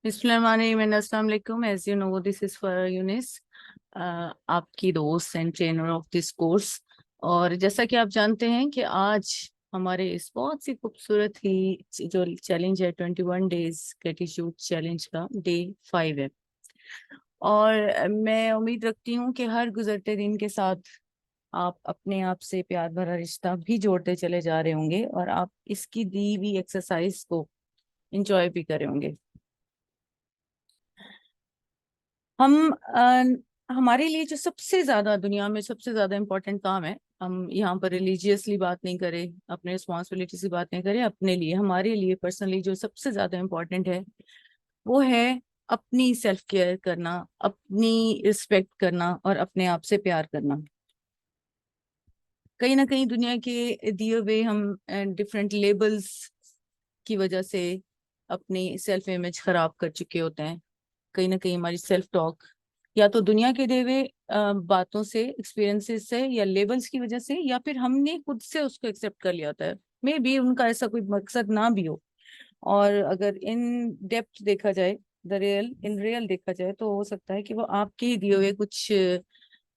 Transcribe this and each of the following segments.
अस्सलाम वालेकुम। As you know this is for Younis, आपकी दोस्त and trainer of this course. और जैसा कि आप जानते हैं कि आज हमारे इस बहुत सी खूबसूरत ही जो चैलेंज है 21 डेज ग्रेटिट्यूड चैलेंज का डे 5 है। और मैं उम्मीद रखती हूँ कि हर गुजरते दिन के साथ आप अपने आप से प्यार भरा रिश्ता भी जोड़ते चले जा रहे होंगे और आप इसकी दी हुई एक्सरसाइज को इंजॉय भी करे होंगे। हम हमारे लिए जो सबसे ज्यादा दुनिया में सबसे ज्यादा इम्पोर्टेंट काम है, हम यहाँ पर रिलीजियसली बात नहीं करें, अपने रिस्पॉन्सिबिलिटी से बात नहीं करें, अपने लिए हमारे लिए पर्सनली जो सबसे ज्यादा इम्पोर्टेंट है वो है अपनी सेल्फ केयर करना, अपनी रिस्पेक्ट करना और अपने आप से प्यार करना। कहीं ना कहीं दुनिया के दिए हुए हम डिफरेंट लेबल्स की वजह से अपनी सेल्फ इमेज खराब कर चुके होते हैं। कहीं ना कहीं हमारी सेल्फ टॉक या तो दुनिया के दिए हुए बातों से, एक्सपीरियंसेस से या लेबल्स की वजह से, या फिर हमने खुद से उसको एक्सेप्ट कर लिया होता है। मे बी उनका ऐसा कोई मकसद ना भी हो। और अगर इन डेप्थ देखा जाए, द रियल इन रियल देखा जाए, तो हो सकता है कि वो आपके ही दिए हुए कुछ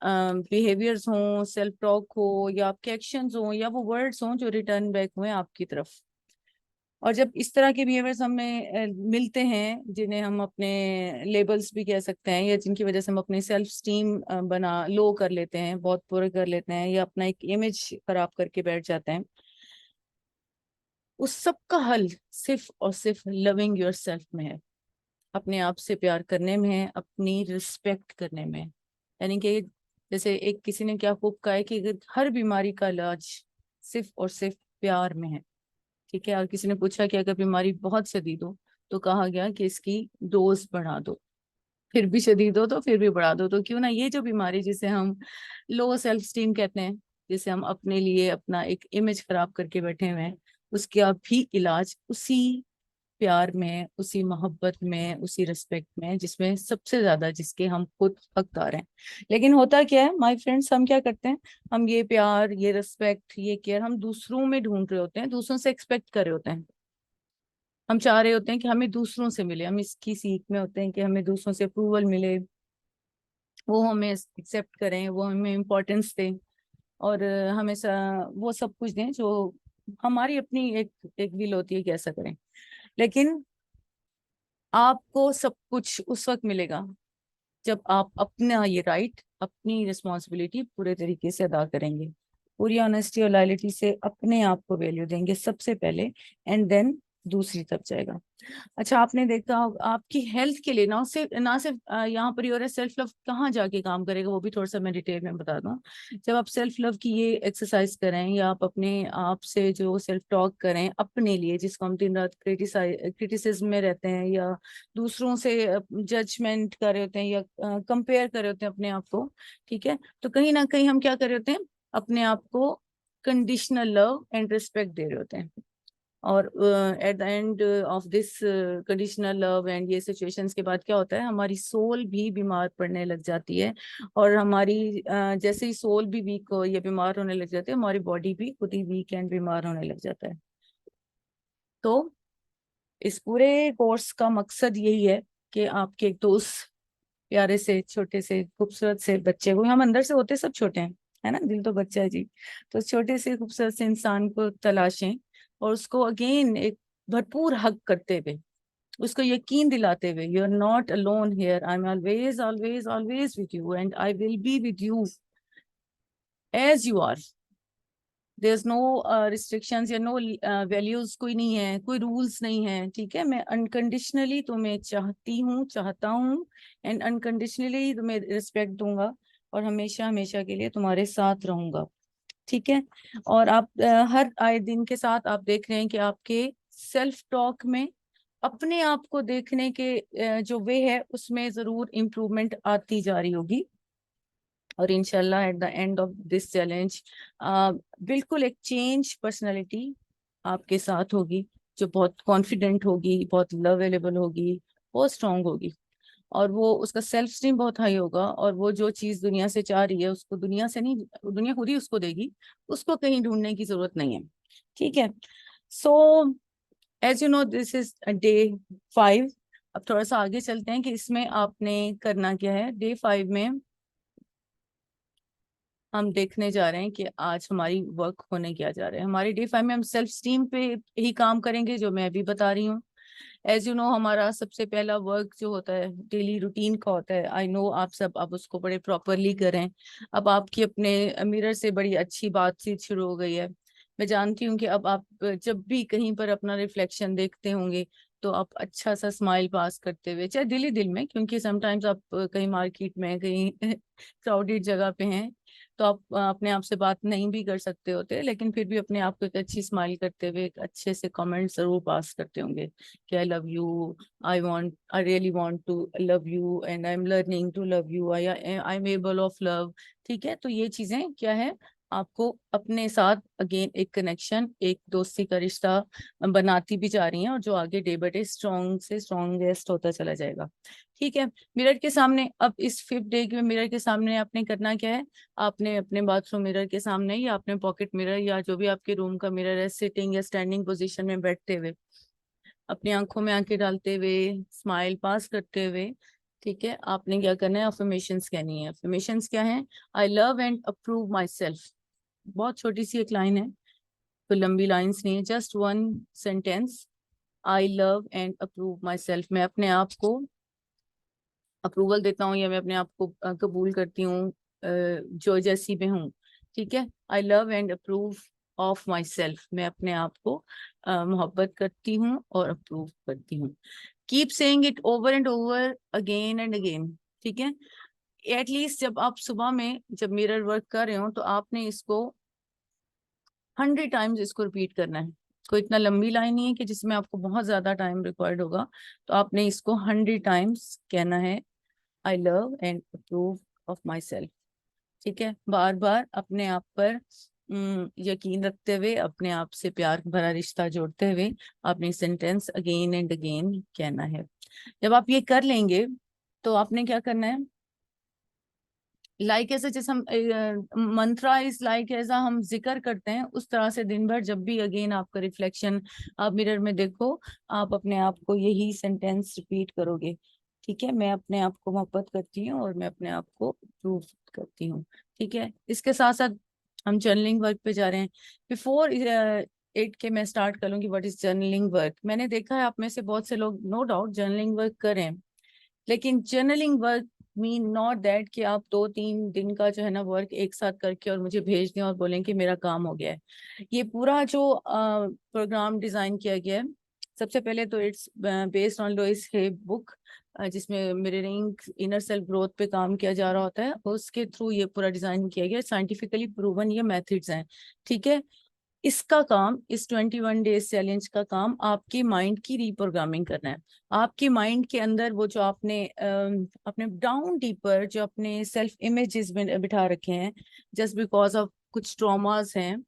बिहेवियर्स हों, सेल्फ टॉक हो, या आपके एक्शंस हों, या वो वर्ड्स हों जो रिटर्न बैक हुए आपकी तरफ। और जब इस तरह के बिहेवियर्स हमें मिलते हैं, जिन्हें हम अपने लेबल्स भी कह सकते हैं, या जिनकी वजह से हम अपनी सेल्फ स्टीम बना लो कर लेते हैं, बहुत पूरे कर लेते हैं, या अपना एक इमेज खराब करके बैठ जाते हैं, उस सब का हल सिर्फ और सिर्फ लविंग योर सेल्फ में है। अपने आप से प्यार करने में है, अपनी रिस्पेक्ट करने में है। यानी कि जैसे एक किसी ने क्या खूब कहा है कि अगर हर बीमारी का इलाज सिर्फ और सिर्फ प्यार में है। ठीक है। और किसी ने पूछा कि अगर बीमारी बहुत शदीद हो तो कहा गया कि इसकी डोज बढ़ा दो। फिर भी शदीद हो तो फिर भी बढ़ा दो। तो क्यों ना ये जो बीमारी जिसे हम लो सेल्फ स्टीम कहते हैं, जिसे हम अपने लिए अपना एक इमेज खराब करके बैठे हुए हैं, उसका भी इलाज उसी प्यार में, उसी मोहब्बत में, उसी रिस्पेक्ट में, जिसमें सबसे ज्यादा जिसके हम खुद हकदार हैं। लेकिन होता क्या है माय फ्रेंड्स, हम क्या करते हैं, हम ये प्यार, ये रिस्पेक्ट, ये केयर हम दूसरों में ढूंढ रहे होते हैं, दूसरों से एक्सपेक्ट कर रहे होते हैं। हम चाह रहे होते हैं कि हमें दूसरों से मिले, हम इसकी सीख में होते हैं कि हमें दूसरों से अप्रूवल मिले, वो हमें एक्सेप्ट करें, वो हमें इम्पोर्टेंस दें, और हमेशा वो सब कुछ दें जो हमारी अपनी एक एक विल होती है कि ऐसा करें। लेकिन आपको सब कुछ उस वक्त मिलेगा जब आप अपना ये राइट, अपनी रिस्पॉन्सिबिलिटी पूरे तरीके से अदा करेंगे, पूरी ऑनेस्टी और लॉयल्टी से अपने आप को वैल्यू देंगे सबसे पहले, एंड देन दूसरी तरफ जाएगा। अच्छा, आपने देखा होगा आपकी हेल्थ के लिए ना सिर्फ यहाँ पर और सेल्फ लव कहाँ जाके काम करेगा, वो भी थोड़ा सा मैं डिटेल में बता दूं। जब आप सेल्फ लव की ये एक्सरसाइज करें, या आप अपने आप से जो सेल्फ टॉक करें अपने लिए, जिसको हम दिन रात क्रिटिसिज्म में रहते हैं, या दूसरों से जजमेंट कर रहे होते हैं, या कंपेयर कर रहे होते हैं अपने आप को, ठीक है, तो कहीं ना कहीं हम क्या कर रहे होते हैं, अपने आप को कंडीशनल लव एंड रिस्पेक्ट दे रहे होते हैं। और at the end of this conditional love and ये सिचुएशंस के बाद क्या होता है, हमारी सोल भी बीमार पड़ने लग जाती है। और हमारी जैसे ही सोल भी वीक हो या बीमार होने लग जाती है, हमारी बॉडी भी खुद ही वीक एंड बीमार होने लग जाता है। तो इस पूरे कोर्स का मकसद यही है कि आपके एक दोस्त, प्यारे से छोटे से खूबसूरत से बच्चे को, हम अंदर से होते सब छोटे हैं, है ना, दिल तो बच्चा है जी, तो छोटे से खूबसूरत से इंसान को तलाशें और उसको अगेन एक भरपूर हक करते हुए, उसको यकीन दिलाते हुए, you are not alone here, I am always always always with you and I will be with you as you are. There is no restrictions या नो वैल्यूज, कोई नहीं है, कोई रूल्स नहीं है, ठीक है। मैं अनकंडीशनली तुम्हें चाहती हूँ, चाहता हूँ, एंड अनकंडीशनली तुम्हें रिस्पेक्ट दूंगा, और हमेशा हमेशा के लिए तुम्हारे साथ रहूंगा, ठीक है। और आप हर आए दिन के साथ आप देख रहे हैं कि आपके सेल्फ टॉक में अपने आप को देखने के जो वे है उसमें जरूर इम्प्रूवमेंट आती जा रही होगी। और इंशाल्लाह at the end of this challenge बिल्कुल एक चेंज पर्सनालिटी आपके साथ होगी, जो बहुत कॉन्फिडेंट होगी, बहुत लवेलेबल होगी, बहुत स्ट्रांग होगी, और वो उसका सेल्फ स्टीम बहुत हाई होगा, और वो जो चीज दुनिया से चाह रही है उसको दुनिया से नहीं, दुनिया खुद ही उसको देगी, उसको कहीं ढूंढने की जरूरत नहीं है, ठीक है। So as you know this is day 5, अब थोड़ा सा आगे चलते हैं कि इसमें आपने करना क्या है। डे 5 में हम देखने जा रहे हैं कि आज हमारी वर्क होने क्या जा रहा है। हमारे डे 5 में हम सेल्फ स्टीम पे ही काम करेंगे, जो मैं अभी बता रही हूँ। एज यू नो, हमारा सबसे पहला वर्क जो होता है डेली रूटीन का होता है। आई नो आप सब अब उसको बड़े प्रॉपरली करें। अब आपकी अपने मिरर से बड़ी अच्छी बातचीत शुरू हो गई है। मैं जानती हूँ कि अब आप जब भी कहीं पर अपना रिफ्लेक्शन देखते होंगे तो आप अच्छा सा स्माइल पास करते हुए, चाहे दिल ही दिल में, क्योंकि समटाइम्स आप कहीं मार्केट में, कहीं क्राउडेड जगह पे हैं, तो आप अपने आप से बात नहीं भी कर सकते होते, लेकिन फिर भी अपने आप को एक अच्छी स्माइल करते हुए एक अच्छे से कमेंट जरूर पास करते होंगे कि I love you, I really want to love you and I am learning to love you, I am able of love. ठीक है, तो ये चीजें क्या है, आपको अपने साथ अगेन एक कनेक्शन, एक दोस्ती का रिश्ता बनाती भी जा रही हैं, और जो आगे डे बाय डे स्ट्रॉन्ग से स्ट्रॉन्गेस्ट होता चला जाएगा। ठीक है, मिरर के सामने अब इस 5th डे के मिरर के सामने आपने करना क्या है। आपने अपने बाथरूम मिरर के सामने या अपने पॉकेट मिरर या जो भी आपके रूम का मिरर है, सिटिंग या स्टैंडिंग पोजीशन में बैठते हुए, अपनी आंखों में आंखें डालते हुए, स्माइल पास करते हुए, ठीक है, आपने क्या करना है, अफर्मेशंस कहनी है। अफर्मेशंस क्या है? I love and approve my self. बहुत छोटी सी एक लाइन है, तो लंबी लाइंस नहीं है, just one sentence. I love and approve my self. मैं अपने आप को अप्रूवल देता हूँ, या मैं अपने आप को कबूल करती हूँ जो जैसी मैं हूँ। ठीक है, I love and approve of my self. मैं अपने आप को मोहब्बत करती हूँ और अप्रूव करती हूँ। Keep saying it over and over, again and again. ठीक है, एटलीस्ट जब आप सुबह में जब मिरर वर्क कर रहे हो तो आपने इसको 100 टाइम्स इसको रिपीट करना है। कोई इतना लंबी लाइन नहीं है कि जिसमें आपको बहुत ज्यादा टाइम रिक्वायर्ड होगा, तो आपने इसको 100 टाइम्स कहना है, I love and approve of my self. ठीक है, बार बार अपने आप पर यकीन रखते हुए, अपने आप से प्यार भरा रिश्ता जोड़ते हुए, अपनी सेंटेंस अगेन एंड अगेन कहना है। जब आप ये कर लेंगे तो आपने क्या करना है, लाइक ऐसे जैसे हम मंत्रा इज लाइक ऐसा हम जिक्र करते हैं, उस तरह से दिन भर जब भी अगेन आपका रिफ्लेक्शन आप मिरर में देखो, आप अपने आप को यही सेंटेंस रिपीट करोगे। ठीक है, मैं अपने आप को मोहब्बत करती हूँ और मैं अपने आप को प्रूव करती हूँ। ठीक है, इसके साथ साथ हम जर्नलिंग वर्क पे जा रहे हैं। बिफोर 8 के मैं स्टार्ट करूंगी व्हाट इज जर्नलिंग वर्क। मैंने देखा है आप में से बहुत से लोग नो डाउट जर्नलिंग वर्क करें, लेकिन journaling work mean not that कि आप 2-3 दिन का जो है ना वर्क एक साथ करके और मुझे भेज दें और बोलें कि मेरा काम हो गया है। ये पूरा जो प्रोग्राम डिजाइन किया गया है, सबसे पहले तो it's based on Louise Hay book, जिसमें मिररिंग इनर सेल्फ ग्रोथ पे काम किया जा रहा होता है, उसके थ्रू ये पूरा डिजाइन किया गया, साइंटिफिकली प्रूवन ये मेथड्स हैं। ठीक है, इसका काम, इस 21 डेज चैलेंज का काम आपके माइंड की रीप्रोग्रामिंग करना है। आपके माइंड के अंदर वो जो आपने अपने डाउन डीपर जो अपने सेल्फ इमेजेस में बिठा रखे हैं, जस्ट बिकॉज ऑफ कुछ ट्रॉमास हैं।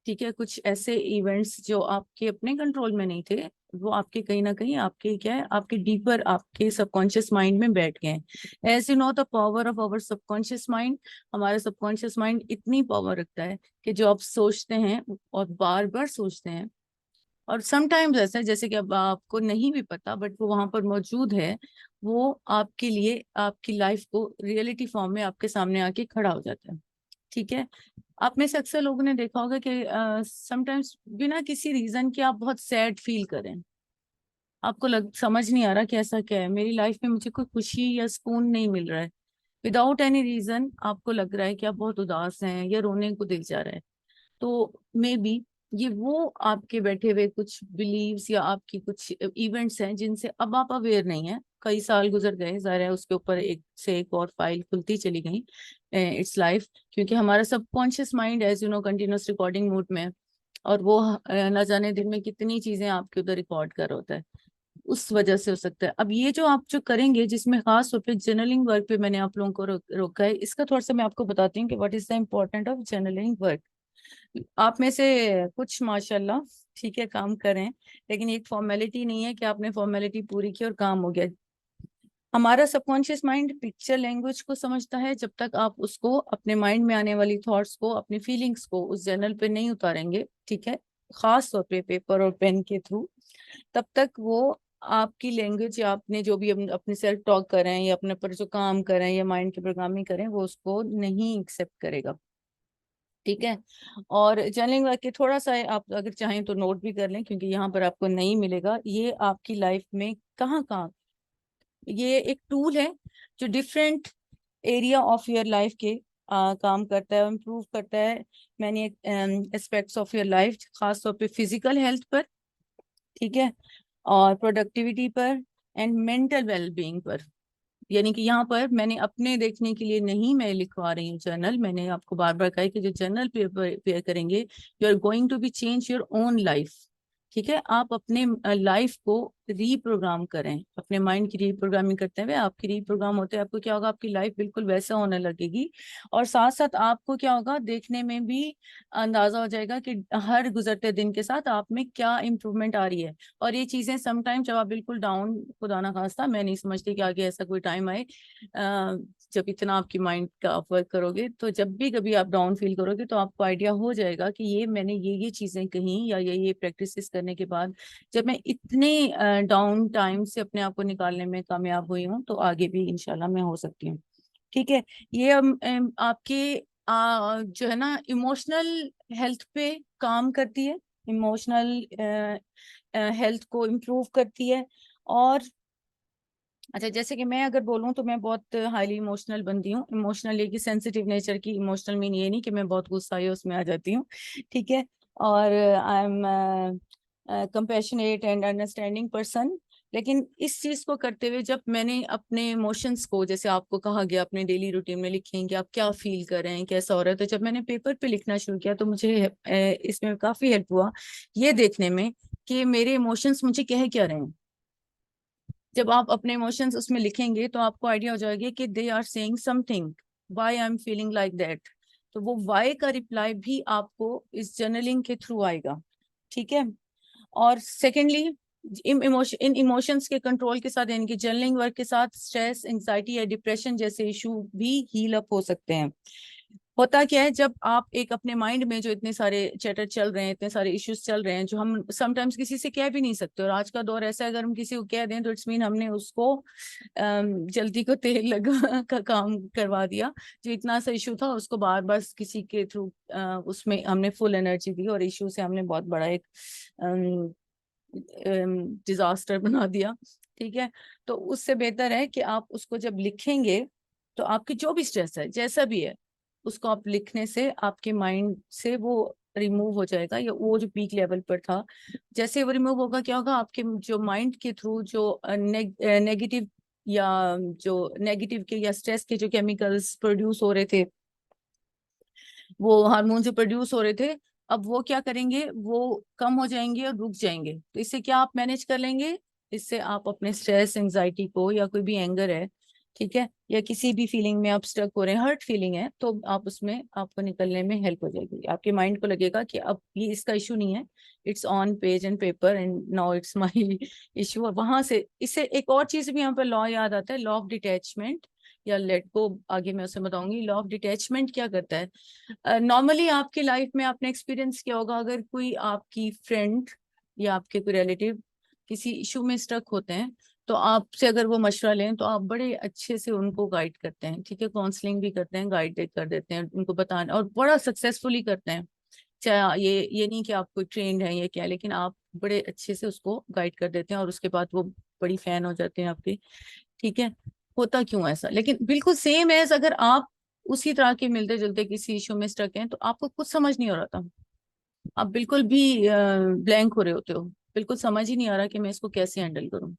ठीक है, कुछ ऐसे इवेंट्स जो आपके अपने कंट्रोल में नहीं थे, वो आपके कहीं ना कहीं आपके क्या है, आपके डीपर आपके सबकॉन्शियस माइंड में बैठ गए हैं। As you know the power of our subconscious mind, हमारा सबकॉन्शियस माइंड इतनी पावर रखता है कि जो आप सोचते हैं और बार बार सोचते हैं, और समटाइम्स ऐसा है जैसे कि अब आपको नहीं भी पता बट वो वहां पर मौजूद है, वो आपके लिए आपकी लाइफ को रियलिटी फॉर्म में आपके सामने आके खड़ा हो जाता है। ठीक है, आप में से अक्सर लोगों ने देखा होगा कि समटाइम्स बिना किसी रीजन के आप बहुत सैड फील करें, आपको समझ नहीं आ रहा कि ऐसा क्या है मेरी लाइफ में, मुझे कोई खुशी या सुकून नहीं मिल रहा है। विदाउट एनी रीजन आपको लग रहा है कि आप बहुत उदास हैं या रोने को दिल जा रहा है। तो मे बी ये वो आपके बैठे हुए कुछ बिलीव्स या आपकी कुछ इवेंट्स हैं जिनसे अब आप अवेयर नहीं है। कई साल गुजर गए, जाहिर है उसके ऊपर एक से एक और फाइल खुलती चली गई, इट्स लाइफ, क्योंकि हमारा subconscious mind as you know continuous recording mode में है, और वो न जाने दिन में कितनी चीजें आपके उधर रिकॉर्ड कर होता है, उस वजह से हो सकता है। अब ये जो आप जो करेंगे, जिसमें खास तौर पे जर्नलिंग वर्क पे मैंने आप लोगों को रोका है, इसका थोड़ा सा मैं आपको बताती हूँ कि what is the important of journaling work. आप में से कुछ माशाल्लाह ठीक है काम करें, लेकिन एक फॉर्मेलिटी नहीं है कि आपने फॉर्मेलिटी पूरी की और काम हो गया। हमारा सबकॉन्शियस माइंड पिक्चर लैंग्वेज को समझता है, जब तक आप उसको अपने माइंड में आने वाली थॉट्स को, अपनी फीलिंग्स को उस जर्नल पे नहीं उतारेंगे, ठीक है, खास तौर पे पेपर और पेन के थ्रू, तब तक वो आपकी लैंग्वेज या आपने जो भी अपने सेल्फ टॉक कर रहे हैं या अपने पर जो काम कर रहे हैं या माइंड की प्रोग्रामिंग कर रहे हैं वो उसको नहीं एक्सेप्ट करेगा। ठीक है। और जर्नलिंग वर्क के थोड़ा सा आप अगर चाहें तो नोट भी कर लें, क्योंकि यहाँ पर आपको नहीं मिलेगा। ये आपकी लाइफ में कहाँ कहाँ, ये एक टूल है जो different area of your life के काम करता है, इम्प्रूव करता है many aspects of your life, खासतौर पे फिजिकल हेल्थ पर, ठीक है, और प्रोडक्टिविटी पर एंड मेंटल वेलबींग पर। यानी कि यहाँ पर मैंने अपने देखने के लिए नहीं मैं लिखवा रही हूँ जर्नल, मैंने आपको बार बार कहा है कि जो जर्नल प्रिपेयर करेंगे you are going to be change your own life. ठीक है, आप अपने लाइफ को रीप्रोग्राम करें, अपने माइंड की रीप्रोग्रामिंग करते हुए आपकी रीप्रोग्राम होते हैं, आपको क्या होगा, आपकी लाइफ बिल्कुल वैसा होने लगेगी। और साथ साथ आपको क्या होगा, देखने में भी अंदाजा हो जाएगा कि हर गुजरते दिन के साथ आप में क्या इम्प्रूवमेंट आ रही है। और ये चीजें समटाइम जब आप बिल्कुल डाउन, खुदा ना खास्ता, मैं नहीं समझती कि आगे ऐसा कोई टाइम आए जब इतना आपकी माइंड का आप वर्क करोगे, तो जब भी कभी आप डाउन फील करोगे तो आपको आइडिया हो जाएगा कि ये मैंने ये चीजें कही या ये प्रैक्टिस करने के बाद जब मैं इतने डाउन टाइम से अपने आप को निकालने में कामयाब हुई हूँ, तो आगे भी इंशाल्लाह मैं हो सकती हूँ। ठीक है। ये आपके जो है ना इमोशनल हेल्थ पे काम करती है, इमोशनल हेल्थ को इम्प्रूव करती है। और अच्छा, जैसे कि मैं अगर बोलूं तो मैं बहुत हाईली इमोशनल बंदी हूँ। इमोशनल ये कि सेंसिटिव नेचर की, इमोशनल मीन ये नहीं कि मैं बहुत गुस्साई उसमें आ जाती हूँ। ठीक है। और I am compassionate and understanding person. लेकिन इस चीज को करते हुए जब मैंने अपने इमोशंस को, जैसे आपको कहा गया अपने डेली रूटीन में लिखें कि आप क्या फील कर रहे हैं, कैसा हो रहा है, तो जब मैंने पेपर पे लिखना शुरू किया तो मुझे इसमें काफी हेल्प हुआ ये देखने में कि मेरे इमोशंस मुझे कह क्या रहे हैं। जब आप अपने इमोशंस उसमें लिखेंगे तो आपको आइडिया हो जाएगा कि they are saying something, why I am feeling like that. तो वो व्हाई का रिप्लाई भी आपको इस जर्नलिंग के थ्रू आएगा। ठीक है। और सेकेंडली, इन इमोशंस के कंट्रोल के साथ, यानी कि जर्नलिंग वर्क के साथ, स्ट्रेस, एंजाइटी या डिप्रेशन जैसे इशू भी हील अप हो सकते हैं। होता क्या है, जब आप एक अपने माइंड में जो इतने सारे चैटर चल रहे हैं, इतने सारे इश्यूज चल रहे हैं जो हम समटाइम्स किसी से कह भी नहीं सकते, और आज का दौर ऐसा है अगर हम किसी को कह दें तो इट्स मीन हमने उसको जल्दी को तेल लगा का काम करवा दिया। जो इतना सा इशू था उसको बार बार किसी के थ्रू उसमें हमने फुल एनर्जी दी और इशू से हमने बहुत बड़ा एक डिजास्टर बना दिया। ठीक है। तो उससे बेहतर है कि आप उसको जब लिखेंगे तो आपकी जो भी स्ट्रेस है जैसा भी है, उसको आप लिखने से आपके माइंड से वो रिमूव हो जाएगा, या वो जो पीक लेवल पर था जैसे वो रिमूव होगा, क्या होगा, आपके जो माइंड के थ्रू जो नेगेटिव या जो नेगेटिव के या स्ट्रेस के जो केमिकल्स प्रोड्यूस हो रहे थे, वो हार्मोन जो प्रोड्यूस हो रहे थे, अब वो क्या करेंगे, वो कम हो जाएंगे और रुक जाएंगे। तो इससे क्या आप मैनेज कर लेंगे, इससे आप अपने स्ट्रेस, एंजाइटी को, या कोई भी एंगर है, ठीक है, या किसी भी फीलिंग में आप स्टक हो रहे हैं, हर्ट फीलिंग है, तो आप उसमें आपको निकलने में हेल्प हो जाएगी। आपके माइंड को लगेगा कि अब ये इसका इशू नहीं है, it's on page and paper and now it's my issue. और वहां से इससे एक और चीज भी यहाँ पर लॉ याद आता है, लॉ ऑफ डिटैचमेंट या लेट गो, आगे मैं उसे बताऊंगी। लॉ ऑफ डिटैचमेंट क्या करता है, नॉर्मली आपकी लाइफ में आपने एक्सपीरियंस किया होगा, अगर कोई आपकी फ्रेंड या आपके कोई रिलेटिव किसी इशू में स्टक होते हैं तो आपसे अगर वो मशवरा लें तो आप बड़े अच्छे से उनको गाइड करते हैं। ठीक है, काउंसलिंग भी करते हैं, गाइड कर देते हैं उनको, बताने, और बड़ा सक्सेसफुली करते हैं। चाहे ये नहीं कि आप कोई ट्रेंड है या क्या, लेकिन आप बड़े अच्छे से उसको गाइड कर देते हैं और उसके बाद वो बड़ी फैन हो जाते हैं आपके। ठीक है। होता क्यों ऐसा, लेकिन बिल्कुल सेम एज अगर आप उसी तरह के मिलते जुलते किसी इशू में स्टक हैं तो आपको कुछ समझ नहीं हो रहा था, आप बिल्कुल भी ब्लैंक हो रहे होते हो, बिल्कुल समझ ही नहीं आ रहा कि मैं इसको कैसे हैंडल करूं।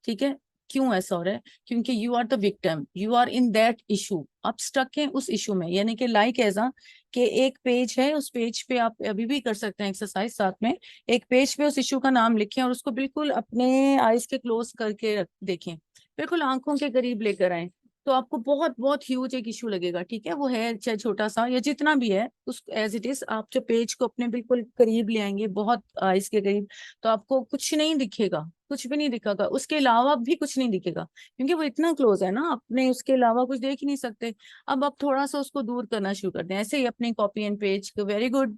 ठीक है। क्यों ऐसा हो रहा है, क्योंकि you are the victim, you are in that issue, आप स्टक हैं उस इशू में। यानी कि लाइक ऐसा कि एक पेज है, उस पेज पे आप अभी भी कर सकते हैं एक्सरसाइज साथ में, एक पेज पे उस इशू का नाम लिखें और उसको बिल्कुल अपने आईज के क्लोज करके देखें, बिल्कुल आंखों के करीब लेकर आए, तो आपको बहुत बहुत ह्यूज एक इशू लगेगा। ठीक है, वो है चाहे छोटा सा या जितना भी है, उस एज इट इज आप जो पेज को अपने बिल्कुल करीब ले आएंगे, बहुत आईज के करीब, तो आपको कुछ नहीं दिखेगा, कुछ भी नहीं दिखेगा, उसके अलावा भी कुछ नहीं दिखेगा, क्योंकि वो इतना क्लोज है ना, अपने उसके अलावा कुछ देख ही नहीं सकते। अब आप थोड़ा सा उसको दूर करना शुरू कर दें, ऐसे ही अपनी कॉपी एंड पेज को, very good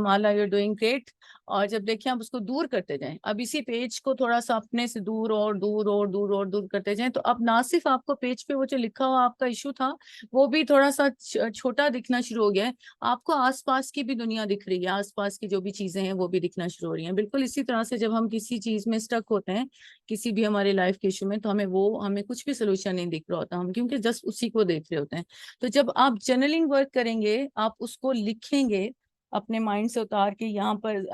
Mala, you are doing great. और जब देखिए आप उसको दूर करते जाएं, अब इसी पेज को थोड़ा सा अपने से दूर और दूर और दूर और दूर करते जाएं, तो अब ना सिर्फ आपको पेज पे वो जो लिखा हुआ आपका इशू था वो भी थोड़ा सा छोटा दिखना शुरू हो गया है, आपको आसपास की भी दुनिया दिख रही है, आसपास की जो भी चीजें हैं वो भी दिखना शुरू हो रही हैं। बिल्कुल इसी तरह से जब हम किसी चीज में स्टक होते हैं, किसी भी हमारे लाइफ के इशू में, तो हमें कुछ भी सोल्यूशन नहीं दिख रहा होता, हम क्योंकि जस्ट उसी को देख रहे होते हैं। तो जब आप जर्नलिंग वर्क करेंगे, आप उसको लिखेंगे, अपने माइंड से उतार के यहाँ पर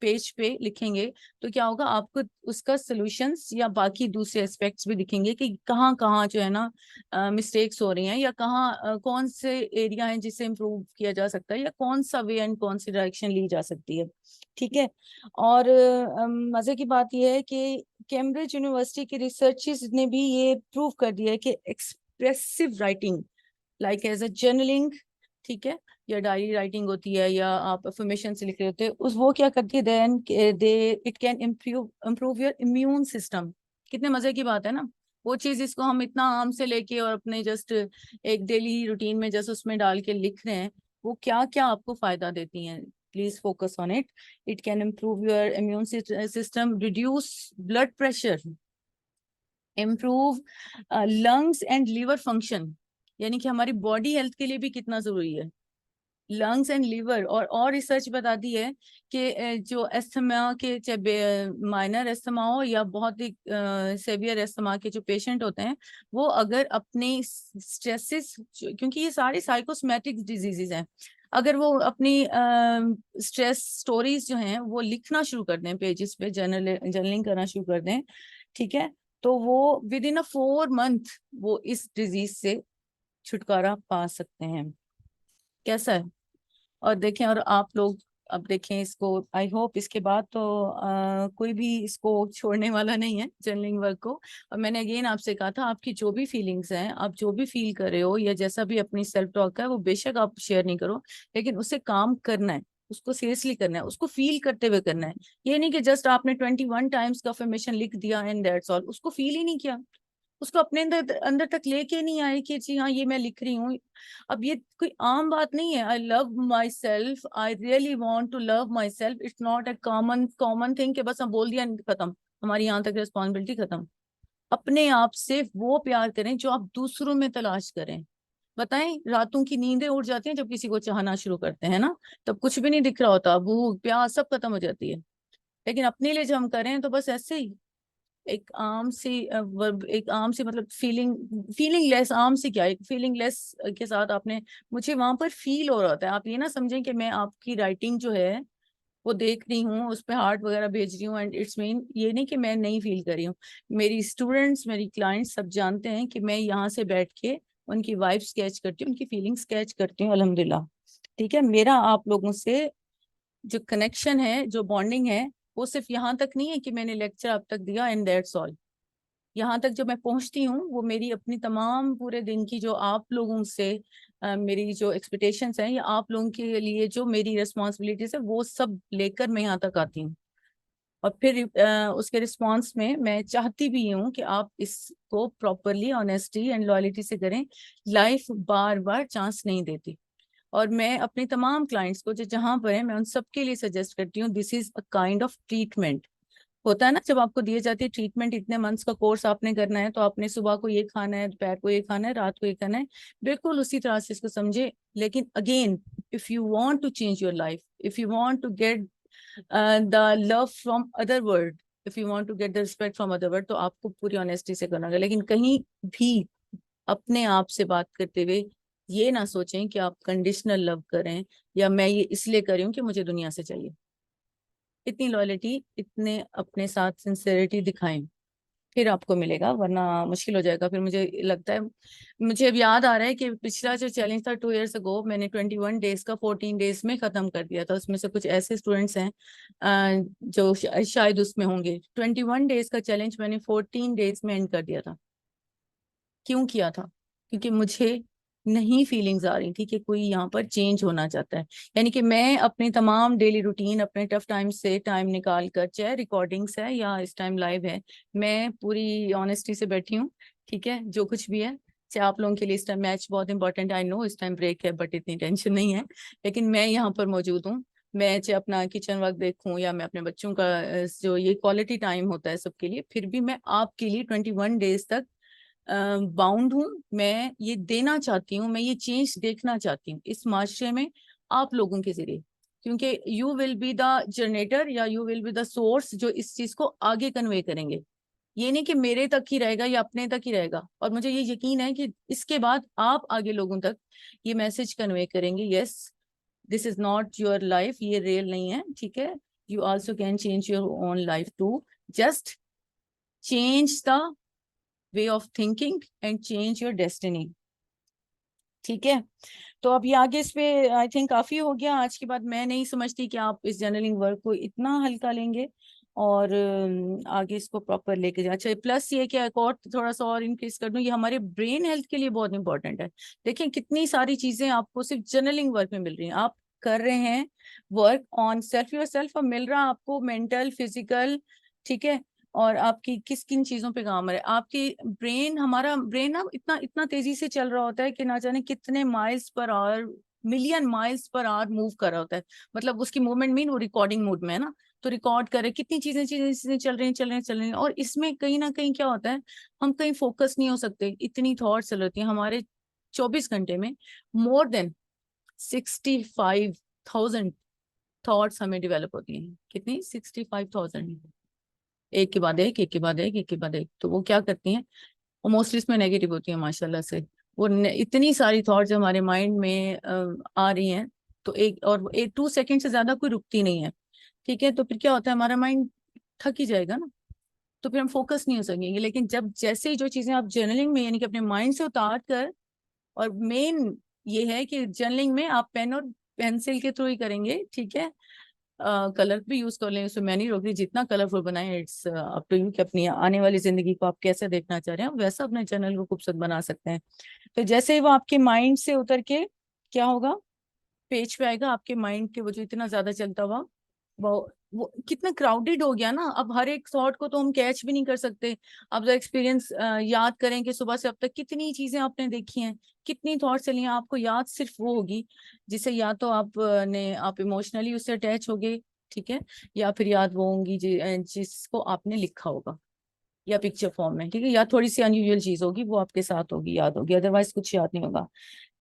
पेज पे लिखेंगे, तो क्या होगा, आपको उसका सॉल्यूशंस या बाकी दूसरे एस्पेक्ट्स भी दिखेंगे कि कहाँ कहाँ जो है ना मिस्टेक्स हो रही हैं, या कहाँ कौन से एरिया हैं जिसे इम्प्रूव किया जा सकता है, या कौन सा वे एंड कौन सी डायरेक्शन ली जा सकती है। ठीक है। और मजे की बात यह है कि कैम्ब्रिज यूनिवर्सिटी के रिसर्चर्स ने भी ये प्रूव कर दिया है कि expressive writing like as a journaling, ठीक है, या डायरी राइटिंग होती है, या आप अफर्मेशन से लिख रहे होते हैं, उस वो क्या करती है, then they it can improve improve your immune system. कितने मजे की बात है ना, वो चीज इसको हम इतना आम से लेके और अपने जस्ट एक डेली रूटीन में जस्ट उसमें डाल के लिख रहे हैं, वो क्या क्या आपको फायदा देती हैं। Please focus on it. It can improve your immune system, reduce blood pressure, improve lungs and liver function, यानी कि हमारी बॉडी हेल्थ के लिए भी कितना जरूरी है लंग्स एंड लीवर। और रिसर्च बताती है कि जो अस्थमा के, चाहे माइनर अस्थमा हो या बहुत ही सेवियर अस्थमा के जो पेशेंट होते हैं, वो अगर अपने स्ट्रेसेस, क्योंकि ये सारी साइकोसोमैटिक डिजीजेज हैं, अगर वो अपनी स्ट्रेस स्टोरीज जो हैं वो लिखना शुरू कर दें, पेजेस पे जर्नलिंग करना शुरू कर दें, ठीक है, तो वो विद इन अ 4 मंथ वो इस डिजीज से छुटकारा पा सकते हैं। कैसा है? और देखें, और आप लोग अब देखें इसको, आई होप इसके बाद तो कोई भी इसको छोड़ने वाला नहीं है जर्नलिंग वर्क को। और मैंने अगेन आपसे कहा था, आपकी जो भी फीलिंग्स हैं, आप जो भी फील कर रहे हो, या जैसा भी अपनी सेल्फ टॉक है, वो बेशक आप शेयर नहीं करो, लेकिन उससे काम करना है, उसको सीरियसली करना है, उसको फील करते हुए करना है। ये नहीं कि जस्ट आपने 21 टाइम्स का अफर्मेशन लिख दिया एंड दैट्स ऑल, उसको फील ही नहीं किया, उसको अपने अंदर अंदर तक लेके नहीं आए कि जी हाँ ये मैं लिख रही हूँ। अब ये कोई आम बात नहीं है, I love myself, I really want to love myself, it's not a common common thing कि बस हम बोल दिया खत्म, हमारी यहाँ तक रिस्पॉन्सिबिलिटी खत्म। अपने आप से वो प्यार करें जो आप दूसरों में तलाश करें। बताएं, रातों की नींदें उड़ जाती हैं जब किसी को चाहना शुरू करते हैं ना, तब कुछ भी नहीं दिख रहा होता, भूख प्यास सब खत्म हो जाती है। लेकिन अपने लिए जब हम करें तो बस ऐसे ही एक आम सी वर्ब, एक आम सी मतलब फीलिंग लेस, आम सी क्या, एक फीलिंग लेस के साथ आपने, मुझे वहां पर फील हो रहा होता है। आप ये ना समझें कि मैं आपकी राइटिंग जो है वो देख रही हूँ, उस पर हार्ट वगैरह भेज रही हूँ, एंड इट्स मीन ये नहीं कि मैं नहीं फील कर रही हूँ। मेरी स्टूडेंट्स, मेरी क्लाइंट्स सब जानते हैं कि मैं यहाँ से बैठ के उनकी वाइफ स्केच करती हूँ, उनकी फीलिंग स्केच करती हूँ, अल्हम्दुलिल्लाह। ठीक है, मेरा आप लोगों से जो कनेक्शन है, जो बॉन्डिंग है, वो सिर्फ यहाँ तक नहीं है कि मैंने लेक्चर अब तक दिया एंड दैट्स ऑल। यहाँ तक जो मैं पहुंचती हूँ वो मेरी अपनी तमाम पूरे दिन की जो आप लोगों से मेरी जो एक्सपेक्टेशंस हैं, या आप लोगों के लिए जो मेरी रिस्पॉन्सिबिलिटीज है, वो सब लेकर मैं यहाँ तक आती हूँ। और फिर उसके रिस्पॉन्स में मैं चाहती भी हूँ कि आप इसको प्रॉपरली ऑनेस्टी एंड लॉयल्टी से करें। लाइफ बार बार चांस नहीं देती, और मैं अपने तमाम क्लाइंट्स को जो जहां पर है, मैं उन सबके लिए सजेस्ट करती हूँ, this is a kind of treatment. होता है ना, जब आपको दिए जाती है ट्रीटमेंट, इतने मंथ्स का कोर्स आपने करना है, तो आपने सुबह को ये खाना है, दोपहर को ये खाना है, रात को ये खाना है, बिल्कुल उसी तरह से इसको समझे। लेकिन again, if you want to change your life, if you want to get the love from other world, if you want to get the respect from other world, तो आपको पूरी ऑनेस्टी से करना होगा। लेकिन कहीं भी अपने आप से बात करते हुए ये ना सोचें कि आप कंडीशनल लव करें, या मैं ये इसलिए कर रही हूँ कि मुझे दुनिया से चाहिए। इतनी लॉयल्टी, इतने अपने साथ सिंसेरिटी दिखाएं, फिर आपको मिलेगा, वरना मुश्किल हो जाएगा। फिर मुझे लगता है, मुझे अब याद आ रहा है कि पिछला जो चैलेंज था 2 years अगो, मैंने 21 डेज का 14 डेज में खत्म कर दिया था। उसमें से कुछ ऐसे स्टूडेंट्स हैं जो शायद उसमें होंगे। 21 डेज का चैलेंज मैंने 14 डेज में एंड कर दिया था। क्यों किया था? क्योंकि मुझे नहीं फीलिंग्स आ रही थी कि कोई यहाँ पर चेंज होना चाहता है। यानी कि मैं अपने तमाम डेली रूटीन, अपने टफ टाइम से टाइम निकाल कर, चाहे रिकॉर्डिंग्स है या इस टाइम लाइव है, मैं पूरी ऑनेस्टी से बैठी हूँ। ठीक है, जो कुछ भी है, चाहे आप लोगों के लिए इस टाइम मैच बहुत इंपॉर्टेंट है, आई नो इस टाइम ब्रेक है, बट इतनी टेंशन नहीं है, लेकिन मैं यहाँ पर मौजूद हूँ। मैं चाहे अपना किचन वर्क देखूं या मैं अपने बच्चों का जो ये क्वालिटी टाइम होता है सबके लिए, फिर भी मैं आपके लिए 21 डेज तक बाउंड हूँ। मैं ये देना चाहती हूँ, मैं ये चेंज देखना चाहती हूँ इस माशरे में आप लोगों के जरिए, क्योंकि you will be the generator या you will be the source जो इस चीज को आगे कन्वे करेंगे। ये नहीं कि मेरे तक ही रहेगा या अपने तक ही रहेगा, और मुझे ये यकीन है कि इसके बाद आप आगे लोगों तक ये मैसेज कन्वे करेंगे, yes this is not your life, ये रियल नहीं है, ठीक है, you also can change your own life too, just change the way of thinking and change your destiny. ठीक है, तो अब ये आगे इस पे आई थिंक काफी हो गया आज के बाद। मैं नहीं समझती कि आप इस जर्नलिंग वर्क को इतना हल्का लेंगे और आगे इसको प्रॉपर लेके जाए। अच्छा, प्लस ये कि एक और थोड़ा सा और इंक्रीज कर दूं, ये हमारे ब्रेन हेल्थ के लिए बहुत इंपॉर्टेंट है। देखिए कितनी सारी चीजें आपको सिर्फ जर्नलिंग वर्क में मिल रही हैं, आप कर रहे हैं work on self your self, और मिल रहा आपको मेंटल फिजिकल, ठीक है, और आपकी किस किन चीजों पे काम है आपकी ब्रेन। हमारा ब्रेन ना इतना इतना तेजी से चल रहा होता है कि ना जाने कितने miles per hour, million miles per hour move कर रहा होता है। मतलब उसकी मूवमेंट मीन वो रिकॉर्डिंग मोड में है ना, तो रिकॉर्ड करे कितनी चीजें चीजें चीजें चल रही हैं चल रही हैं चल रही हैं, और इसमें कहीं ना कहीं क्या होता है, हम कहीं फोकस नहीं हो सकते, इतनी थॉट्स चल रही हैं हमारे 24 घंटे में। मोर देन 65,000 थॉट्स हमें डेवलप होती हैं। कितनी? 65,000, एक के बाद एक, एक के बाद एक, एक के बाद एक। तो वो क्या करती हैं, और मोस्टली इसमें नेगेटिव होती है माशाल्लाह से। वो इतनी सारी थॉट्स हमारे माइंड में आ रही हैं, तो एक और एक 2 सेकंड से ज्यादा कोई रुकती नहीं है। ठीक है, तो फिर क्या होता है, हमारा माइंड थक ही जाएगा ना, तो फिर हम फोकस नहीं हो सकेंगे। लेकिन जब जैसे ही जो चीजें आप जर्नलिंग में यानी कि अपने माइंड से उतार कर, और मेन ये है कि जर्नलिंग में आप पेन और पेंसिल के थ्रू ही करेंगे, ठीक है, कलर भी यूज कर लें, उसमें मैं नहीं रोक रही, जितना कलरफुल बनाए इट्स अप टू यू कि अपनी आने वाली जिंदगी को आप कैसे देखना चाह रहे हैं, वैसा अपने चैनल को खूबसूरत बना सकते हैं। तो जैसे ही वो आपके माइंड से उतर के क्या होगा, पेज पे आएगा आपके माइंड के, वो जो इतना ज्यादा चलता हुआ, वो कितना क्राउडेड हो गया ना, अब हर एक थॉट को तो हम कैच भी नहीं कर सकते। अब जो एक्सपीरियंस याद करें कि सुबह से अब तक कितनी चीजें आपने देखी हैं, कितनी थॉट चली हैं, आपको याद सिर्फ वो होगी जिसे या तो आप इमोशनली उससे अटैच हो गए, ठीक है, या फिर याद वो होंगी जिसको आपने लिखा होगा या पिक्चर फॉर्म में, ठीक है, या थोड़ी सी अनयूजुअल चीज होगी वो आपके साथ होगी, याद होगी, अदरवाइज कुछ याद नहीं होगा।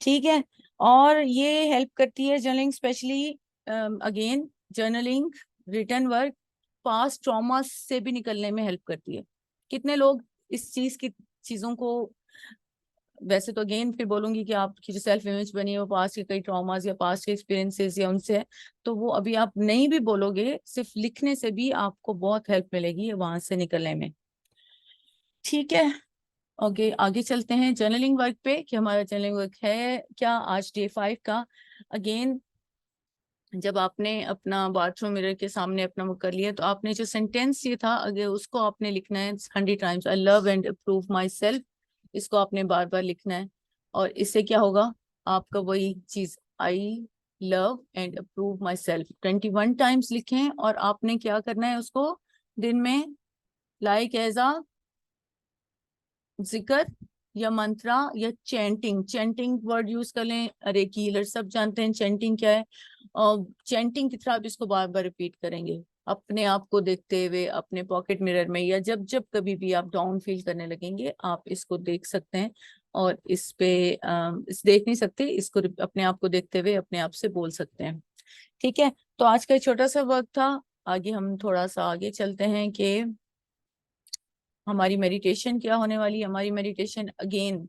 ठीक है, और ये हेल्प करती है journaling, specially again journaling written work past trauma से भी निकलने में हेल्प करती है। कितने लोग इस चीज की चीजों को, वैसे तो अगेन फिर बोलूंगी कि आपकी जो सेल्फ इमेज बनी है वो पास्ट के कई ट्रॉमास या पास्ट के एक्सपीरियंसेस या उनसे है, तो वो अभी आप नहीं भी बोलोगे, सिर्फ लिखने से भी आपको बहुत हेल्प मिलेगी वहां से निकलने में। ठीक है, ओके, आगे चलते हैं जर्नलिंग वर्क पे कि हमारा जर्नलिंग वर्क है क्या आज डे 5 का। अगेन जब आपने अपना बाथरूम मिरर के सामने अपना वो कर लिया, तो आपने जो सेंटेंस ये था अगर उसको आपने लिखना है 100 times, I love and approve my self, इसको आपने बार बार लिखना है। और इससे क्या होगा, आपका वही चीज, I love and approve my self 21 times लिखें, और आपने क्या करना है उसको दिन में लाइक एज आ जिक्र या मंत्रा या चैंटिंग, चैंटिंग वर्ड यूज कर लें, अरे की हीलर सब जानते हैं चैंटिंग क्या है, और चैंटिंग की तरह आप इसको बार बार रिपीट करेंगे अपने आप को देखते हुए अपने पॉकेट मिरर में, या जब जब कभी भी आप डाउन फील करने लगेंगे आप इसको देख सकते हैं, और इस पे इस देख नहीं सकते, इसको अपने आप को देखते हुए अपने आप से बोल सकते हैं। ठीक है, तो आज का छोटा सा वर्क था। आगे हम थोड़ा सा आगे चलते हैं कि हमारी मेडिटेशन क्या होने वाली है। हमारी मेडिटेशन अगेन